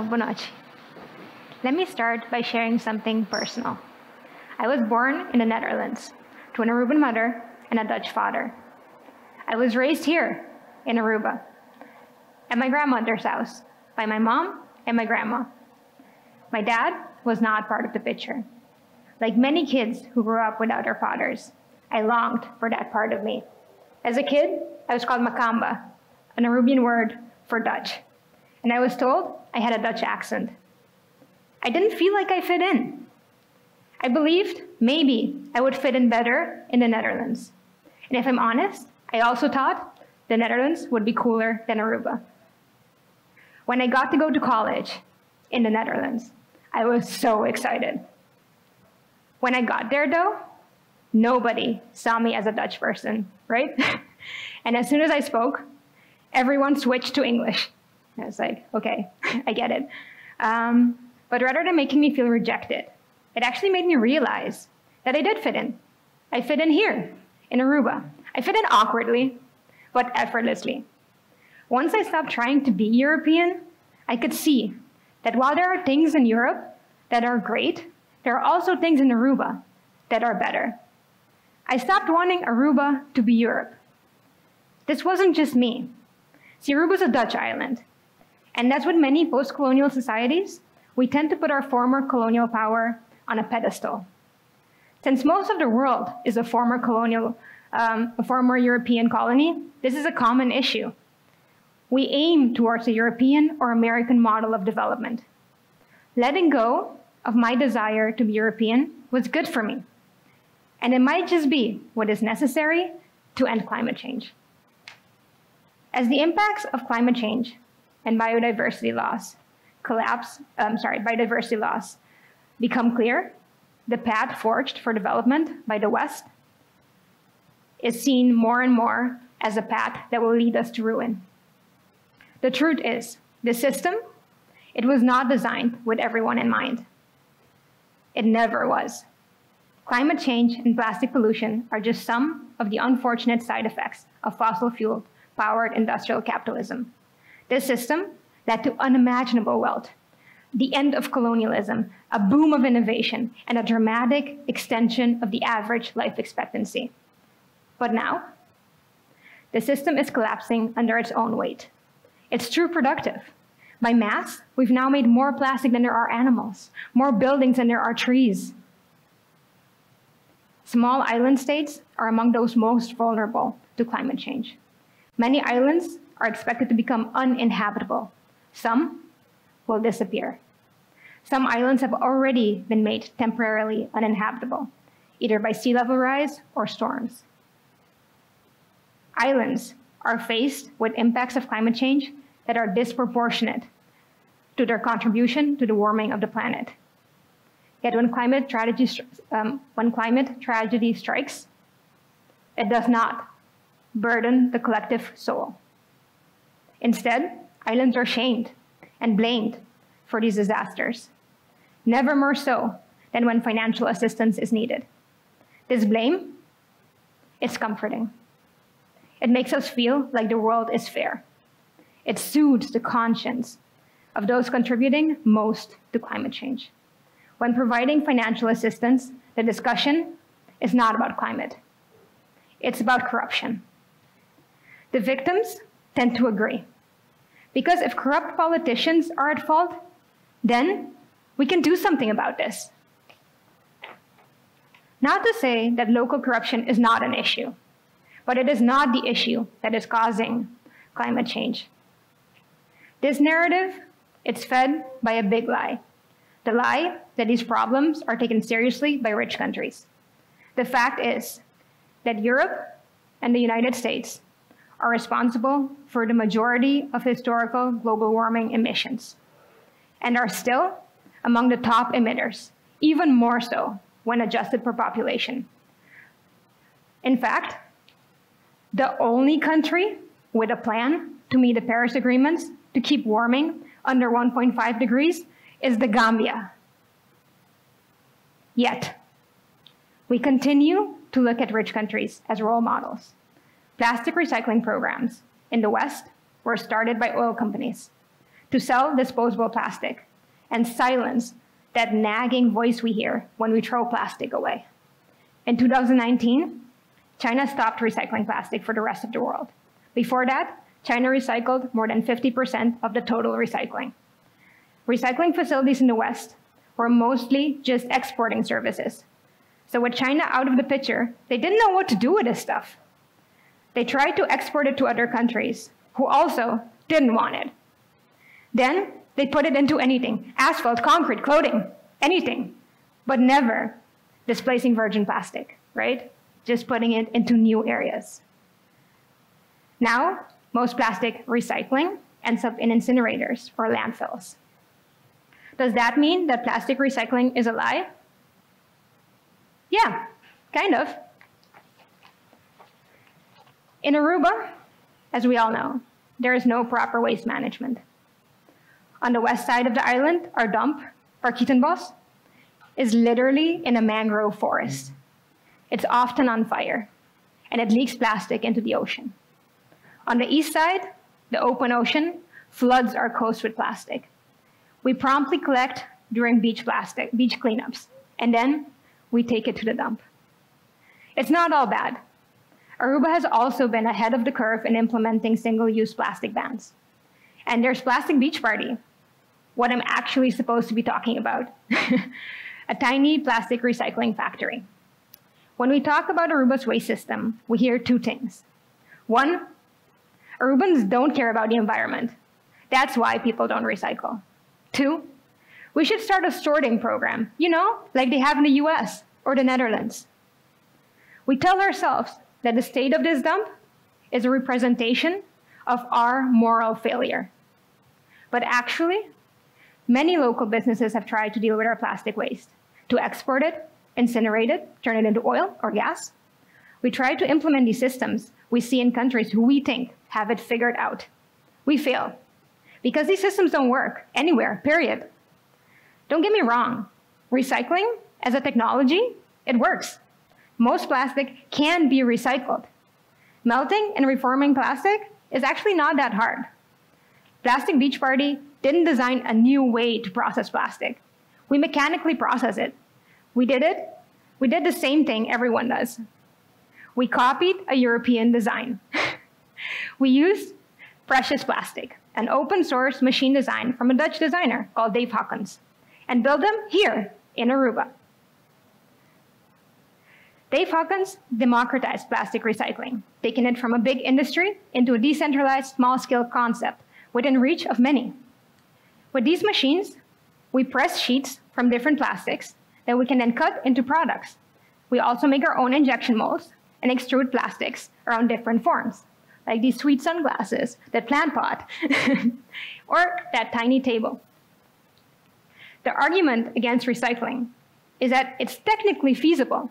Hello, Bonochi. Let me start by sharing something personal. I was born in the Netherlands to an Aruban mother and a Dutch father. I was raised here in Aruba at my grandmother's house by my mom and my grandma. My dad was not part of the picture. Like many kids who grew up without their fathers, I longed for that part of me. As a kid, I was called Makamba, an Arubian word for Dutch, and I was told I had a Dutch accent. I didn't feel like I fit in. I believed maybe I would fit in better in the Netherlands. And if I'm honest, I also thought the Netherlands would be cooler than Aruba. When I got to go to college in the Netherlands, I was so excited. When I got there though, nobody saw me as a Dutch person, right? And as soon as I spoke, everyone switched to English. I was like, okay, I get it. But rather than making me feel rejected, it actually made me realize that I did fit in. I fit in here, in Aruba. I fit in awkwardly, but effortlessly. Once I stopped trying to be European, I could see that while there are things in Europe that are great, there are also things in Aruba that are better. I stopped wanting Aruba to be Europe. This wasn't just me. See, Aruba's a Dutch island. And that's with many post-colonial societies, we tend to put our former colonial power on a pedestal. Since most of the world is a former European colony, this is a common issue. We aim towards a European or American model of development. Letting go of my desire to be European was good for me. And it might just be what is necessary to end climate change. As the impacts of climate change and biodiversity loss become clear, the path forged for development by the West is seen more and more as a path that will lead us to ruin. The truth is, the system, it was not designed with everyone in mind. It never was. Climate change and plastic pollution are just some of the unfortunate side effects of fossil fuel-powered industrial capitalism. This system led to unimaginable wealth, the end of colonialism, a boom of innovation, and a dramatic extension of the average life expectancy. But now, the system is collapsing under its own weight. It's too productive. By mass, we've now made more plastic than there are animals, more buildings than there are trees. Small island states are among those most vulnerable to climate change. Many islands are expected to become uninhabitable. Some will disappear. Some islands have already been made temporarily uninhabitable, either by sea level rise or storms. Islands are faced with impacts of climate change that are disproportionate to their contribution to the warming of the planet. Yet when climate tragedy strikes, it does not burden the collective soul. Instead, islands are shamed and blamed for these disasters, never more so than when financial assistance is needed. This blame, it's comforting. It makes us feel like the world is fair. It soothes the conscience of those contributing most to climate change. When providing financial assistance, the discussion is not about climate. It's about corruption. The victims tend to agree. Because if corrupt politicians are at fault, then we can do something about this. Not to say that local corruption is not an issue, but it is not the issue that is causing climate change. This narrative, it's fed by a big lie. The lie that these problems are taken seriously by rich countries. The fact is that Europe and the United States are responsible for the majority of historical global warming emissions and are still among the top emitters, even more so when adjusted for population. In fact, the only country with a plan to meet the Paris agreements to keep warming under 1.5 degrees is the Gambia. Yet, we continue to look at rich countries as role models. Plastic recycling programs in the West were started by oil companies. to sell disposable plastic and silence that nagging voice we hear when we throw plastic away. In 2019, China stopped recycling plastic for the rest of the world. Before that, China recycled more than 50% of the total recycling. Recycling facilities in the West were mostly just exporting services. So with China out of the picture, they didn't know what to do with this stuff. They tried to export it to other countries who also didn't want it. Then they put it into anything, asphalt, concrete, clothing, anything, but never displacing virgin plastic, right? Just putting it into new areas. Now, most plastic recycling ends up in incinerators or landfills. Does that mean that plastic recycling is a lie? Yeah, kind of. In Aruba, as we all know, there is no proper waste management. On the west side of the island, our dump, our Kietenbos, is literally in a mangrove forest. It's often on fire, and it leaks plastic into the ocean. On the east side, the open ocean floods our coast with plastic. We promptly collect during beach cleanups, and then we take it to the dump. It's not all bad. Aruba has also been ahead of the curve in implementing single-use plastic bans. And there's Plastic Beach Party, what I'm actually supposed to be talking about, a tiny plastic recycling factory. When we talk about Aruba's waste system, we hear two things. One, Arubans don't care about the environment. That's why people don't recycle. Two, we should start a sorting program, like they have in the US or the Netherlands. We tell ourselves that the state of this dump is a representation of our moral failure. But actually, many local businesses have tried to deal with our plastic waste, to export it, incinerate it, turn it into oil or gas. We try to implement these systems we see in countries who we think have it figured out. We fail, because these systems don't work anywhere, period. Don't get me wrong, recycling as a technology, it works. Most plastic can be recycled. Melting and reforming plastic is actually not that hard. Plastic Beach Party didn't design a new way to process plastic. We mechanically process it. We did the same thing everyone does. We copied a European design. We used precious plastic, an open source machine design from a Dutch designer called Dave Hawkins, and built them here in Aruba. Dave Hawkins democratized plastic recycling, taking it from a big industry into a decentralized, small-scale concept within reach of many. With these machines, we press sheets from different plastics that we can then cut into products. We also make our own injection molds and extrude plastics around different forms, like these sweet sunglasses, that plant pot, or that tiny table. The argument against recycling is that it's technically feasible,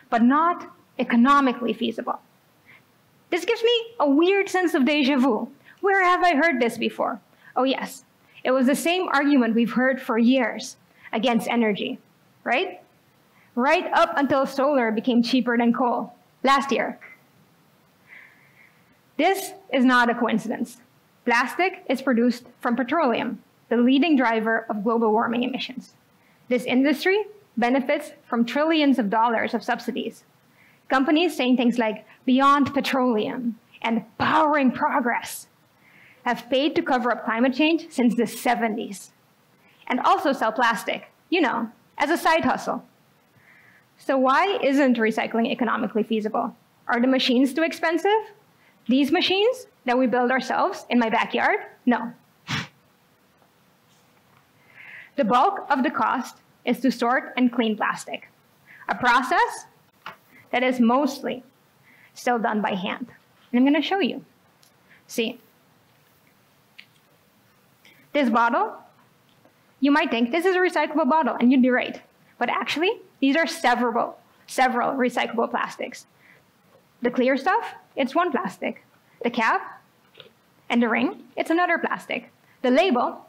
but not economically feasible. This gives me a weird sense of déjà vu. Where have I heard this before? Oh yes, it was the same argument we've heard for years against energy, right? Right up until solar became cheaper than coal last year. This is not a coincidence. Plastic is produced from petroleum, the leading driver of global warming emissions. This industry benefits from trillions of dollars of subsidies. Companies saying things like beyond petroleum and powering progress have paid to cover up climate change since the 70s, and also sell plastic, as a side hustle. So why isn't recycling economically feasible? Are the machines too expensive? These machines that we build ourselves in my backyard? No. The bulk of the cost is to sort and clean plastic, a process that is mostly still done by hand. And I'm going to show you. See, this bottle, you might think this is a recyclable bottle, and you'd be right. But actually, these are several recyclable plastics. The clear stuff, it's one plastic. The cap and the ring, it's another plastic. The label,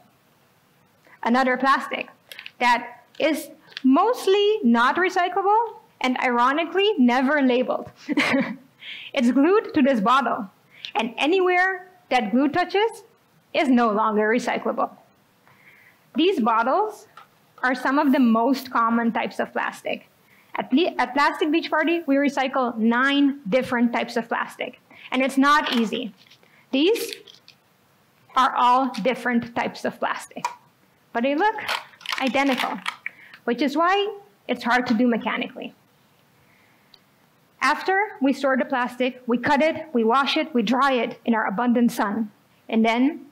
another plastic. That is mostly not recyclable and ironically never labeled. It's glued to this bottle, and anywhere that glue touches, is no longer recyclable. These bottles are some of the most common types of plastic. At Plastic Beach Party, we recycle 9 different types of plastic, and it's not easy. These are all different types of plastic, but they look identical, which is why it's hard to do mechanically. After we store the plastic, we cut it, we wash it, we dry it in our abundant sun, and then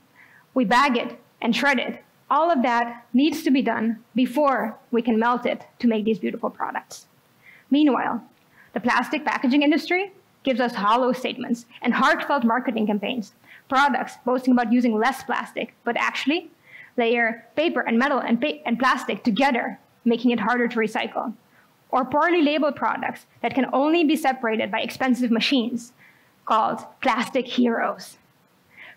we bag it and shred it. All of that needs to be done before we can melt it to make these beautiful products. Meanwhile, the plastic packaging industry gives us hollow statements and heartfelt marketing campaigns, products boasting about using less plastic, but actually layer paper and metal and plastic together, making it harder to recycle. Or poorly labeled products that can only be separated by expensive machines, called plastic heroes.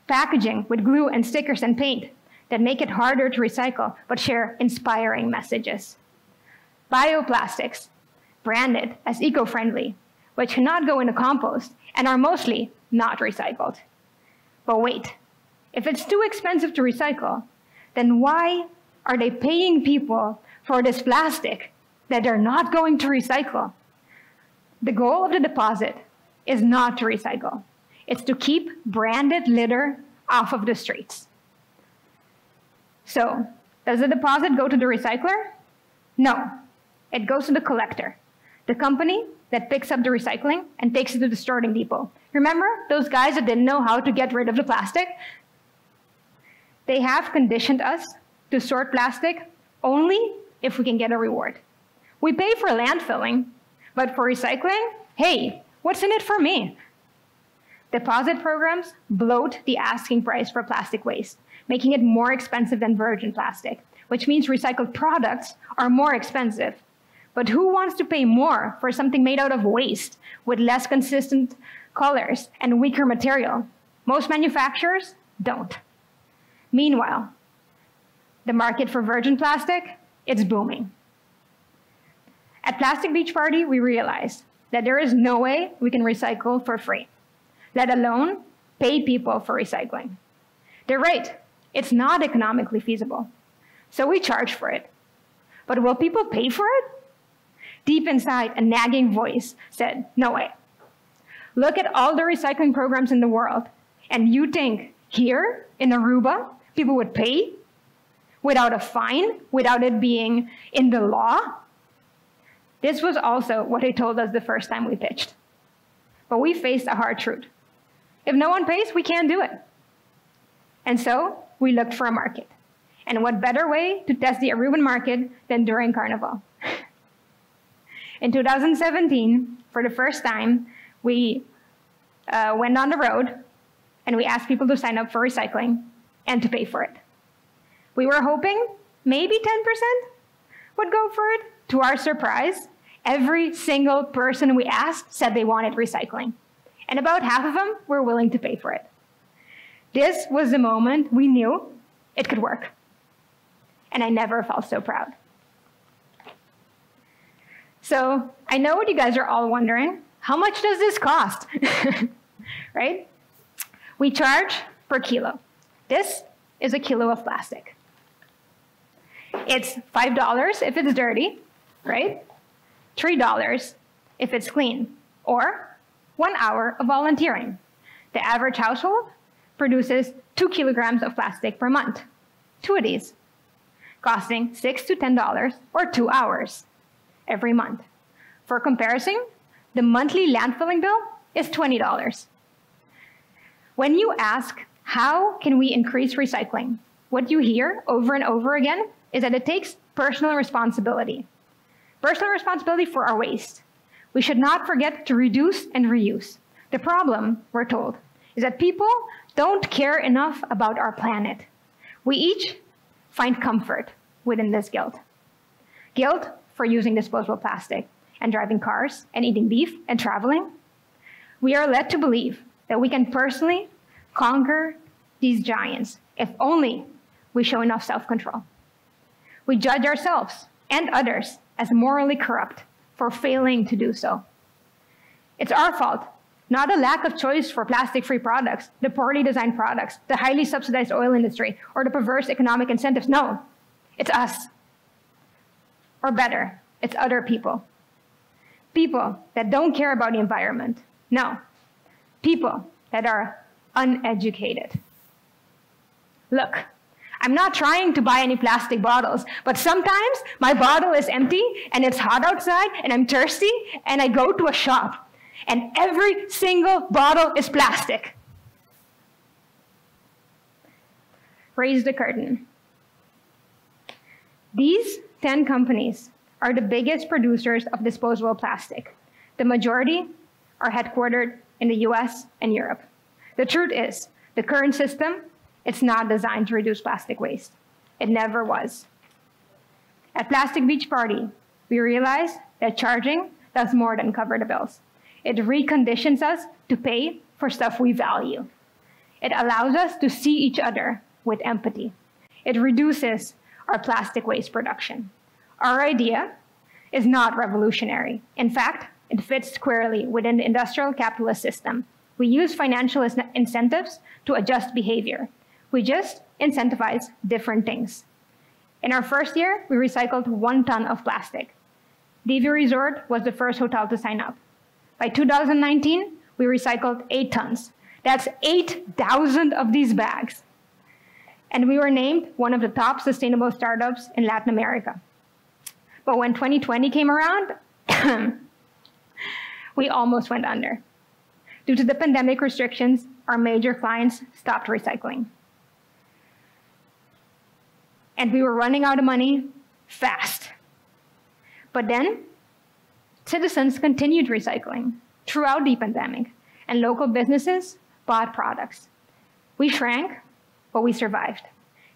Packaging with glue and stickers and paint that make it harder to recycle, but share inspiring messages. Bioplastics, branded as eco-friendly, which cannot go into compost and are mostly not recycled. But wait, if it's too expensive to recycle, then why are they paying people for this plastic that they're not going to recycle? The goal of the deposit is not to recycle. It's to keep branded litter off of the streets. So, does the deposit go to the recycler? No, it goes to the collector, the company that picks up the recycling and takes it to the sorting depot. Remember those guys that didn't know how to get rid of the plastic? They have conditioned us to sort plastic only if we can get a reward. We pay for landfilling, but for recycling, hey, what's in it for me? Deposit programs bloat the asking price for plastic waste, making it more expensive than virgin plastic, which means recycled products are more expensive. But who wants to pay more for something made out of waste with less consistent colors and weaker material? Most manufacturers don't. Meanwhile, the market for virgin plastic, it's booming. At Plastic Beach Party, we realized that there is no way we can recycle for free, let alone pay people for recycling. They're right, it's not economically feasible, so we charge for it. But will people pay for it? Deep inside, a nagging voice said, no way. Look at all the recycling programs in the world, and you think here in Aruba, people would pay without a fine, without it being in the law? This was also what they told us the first time we pitched. But we faced a hard truth. If no one pays, we can't do it. And so we looked for a market. And what better way to test the Aruban market than during Carnival? In 2017, for the first time, we went on the road and we asked people to sign up for recycling and to pay for it. We were hoping maybe 10% would go for it. To our surprise, every single person we asked said they wanted recycling. And about half of them were willing to pay for it. This was the moment we knew it could work. And I never felt so proud. So I know what you guys are all wondering. How much does this cost? Right? We charge per kilo. This is a kilo of plastic. It's $5 if it's dirty, right? $3 if it's clean, or 1 hour of volunteering. The average household produces 2 kilograms of plastic per month. 2 of these, costing $6 to $10 or 2 hours every month. For comparison, the monthly landfilling bill is $20. When you ask, how can we increase recycling? What you hear over and over again is that it takes personal responsibility. Personal responsibility for our waste. We should not forget to reduce and reuse. The problem, we're told, is that people don't care enough about our planet. We each find comfort within this guilt. Guilt for using disposable plastic and driving cars and eating beef and traveling. We are led to believe that we can personally conquer these giants if only we show enough self-control. We judge ourselves and others as morally corrupt for failing to do so. It's our fault Not a lack of choice for plastic-free products, the poorly designed products, the highly subsidized oil industry, or the perverse economic incentives. No, it's us. Or better, it's other people. People that don't care about the environment. No, people that are uneducated. Look, I'm not trying to buy any plastic bottles, but sometimes my bottle is empty and it's hot outside and I'm thirsty and I go to a shop and every single bottle is plastic. Raise the curtain. These 10 companies are the biggest producers of disposable plastic. The majority are headquartered in the US and Europe. The truth is, the current system, it's not designed to reduce plastic waste. It never was. At Plastic Beach Party, we realized that charging does more than cover the bills. It reconditions us to pay for stuff we value. It allows us to see each other with empathy. It reduces our plastic waste production. Our idea is not revolutionary. In fact, it fits squarely within the industrial capitalist system. We use financial incentives to adjust behavior. We just incentivize different things. In our first year, we recycled 1 ton of plastic. Divi Resort was the first hotel to sign up. By 2019, we recycled 8 tons. That's 8,000 of these bags. And we were named one of the top sustainable startups in Latin America. But when 2020 came around, we almost went under. Due to the pandemic restrictions, our major clients stopped recycling. And we were running out of money fast. But then, citizens continued recycling throughout the pandemic, and local businesses bought products. We shrank, but we survived.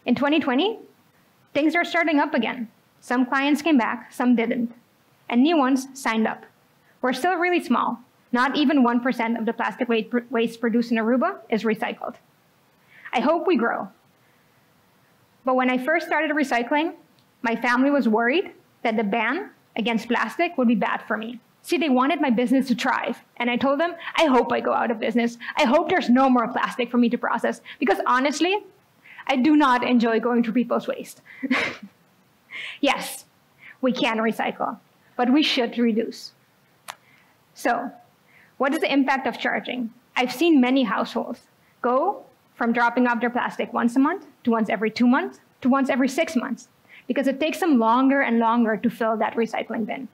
In 2020, things are starting up again. Some clients came back, some didn't, and new ones signed up. We're still really small. Not even 1% of the plastic waste produced in Aruba is recycled. I hope we grow. But when I first started recycling, my family was worried that the ban against plastic would be bad for me. See, they wanted my business to thrive. And I told them, I hope I go out of business. I hope there's no more plastic for me to process. Because honestly, I do not enjoy going through people's waste. Yes, we can recycle, but we should reduce. So, what is the impact of charging? I've seen many households go from dropping off their plastic once a month to once every 2 months to once every 6 months, because it takes them longer and longer to fill that recycling bin.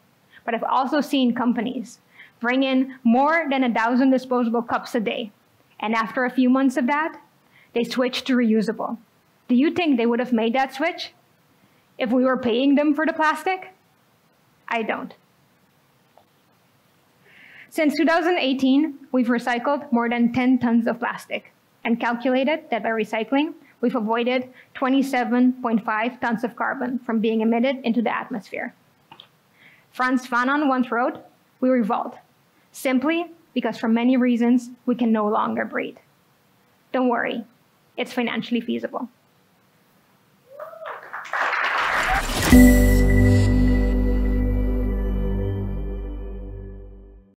But I've also seen companies bring in more than 1,000 disposable cups a day. And after a few months of that, they switched to reusable. Do you think they would have made that switch if we were paying them for the plastic? I don't. Since 2018, we've recycled more than 10 tons of plastic and calculated that by recycling, we've avoided 27.5 tons of carbon from being emitted into the atmosphere. Frantz Fanon once wrote, "We revolt, simply because for many reasons, we can no longer breathe." Don't worry, it's financially feasible.